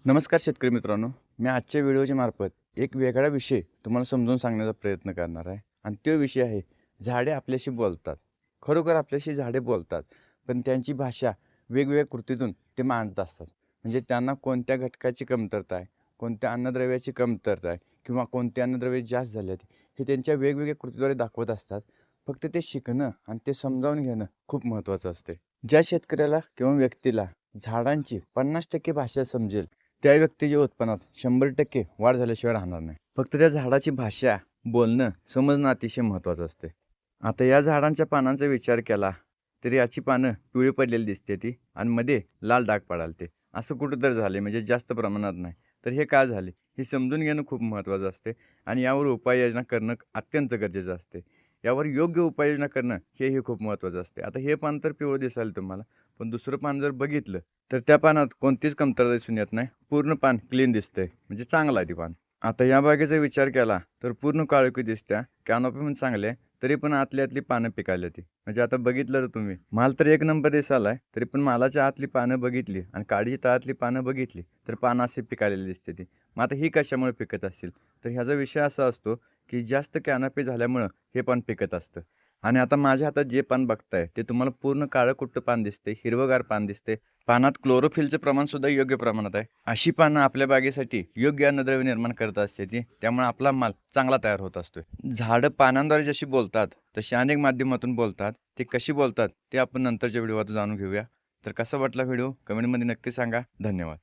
नमस्कार शेतकरी मित्रांनो. मी आजच्या व्हिडिओच्या मार्फत एक वेगळा विषय तुम्हाला समजून सांगण्याचा प्रयत्न करणार आहे आणि तो विषय आहे झाडे आपल्याशी बोलतात. खरोखर आपल्याशी झाडे बोलतात, पण त्यांची भाषा वेगवेगळ्या कृतीतून ते मांडत असतात. म्हणजे त्यांना कोणत्या घटकाची कमतरता आहे, कोणत्या अन्नद्रव्याची कमतरता आहे किंवा कोणते अन्नद्रव्ये जास्त झाले आहेत, हे त्यांच्या वेगवेगळ्या कृतीद्वारे दाखवत असतात. फक्त ते शिकणं आणि ते समजावून घेणं खूप महत्त्वाचं असते. ज्या शेतकऱ्याला किंवा व्यक्तीला झाडांची 50% भाषा समजेल, त्या व्यक्तीच्या उत्पन्नात 100% वाढ झाल्याशिवाय राहणार नाही. फक्त त्या झाडाची भाषा, बोलणं, समजणं अतिशय महत्त्वाचं असते. आता या झाडांच्या पानांचा विचार केला, तर याची पानं पिवळी पडलेली दिसते ती आणि मध्ये लाल डाग पडालते. असं कुठेतरी झाले म्हणजे जास्त प्रमाणात नाही. तर हे का झाले? हे समजून घेणं खूप महत्त्वाचं असते आणि यावर उपाययोजना करणं अत्यंत गरजेचं असते. यावर योग्य उपाययोजना करणं हेही खूप महत्त्वाचं असते. आता हे पान तर पिवळं दिसायला तुम्हाला, पण दुसरं पान जर बघितलं तर त्या पानात कोणतीच कमतरता दिसून येत नाही. पूर्ण पान क्लीन दिसतंय, म्हणजे चांगलं आहे ते पान. आता या बागेचा विचार केला तर पूर्ण काळोखी दिसत्या, कॅनॉपी पण चांगली आहे, तरी पण आतली आतली पानं पिकायल्याती. म्हणजे आता बघितलं तर तुम्ही, माल तर एक नंबर दिसायलाय, तरी पण मालाच्या आतली पानं बघितली आणि काडीच्या तळातली पानं बघितली, तर पानं अशी पिकायलेली दिसते ती. मग आता ही कशामुळे पिकत असतील? तर ह्याचा विषय असा असतो, की जास्त कॅनॉपी झाल्यामुळं हे पान पिकत असतं. आणि आता माझ्या हातात जे पान बघताय, ते तुम्हाला पूर्ण काळं-कुट्ट पान दिसते, हिरवंगार पान दिसते. पानात क्लोरोफिलचं प्रमाणसुद्धा योग्य प्रमाणात आहे. अशी पानं आपल्या बागेसाठी योग्य अन्नद्रव्य निर्माण करत असते ती. त्यामुळे आपला माल चांगला तयार होत असतो. झाडं पानांद्वारे जशी बोलतात, तशी अनेक माध्यमातून बोलतात. ते कशी बोलतात, ते आपण नंतरच्या व्हिडिओत जाणून घेऊया. तर कसा वाटला व्हिडिओ कमेंटमध्ये नक्की सांगा. धन्यवाद.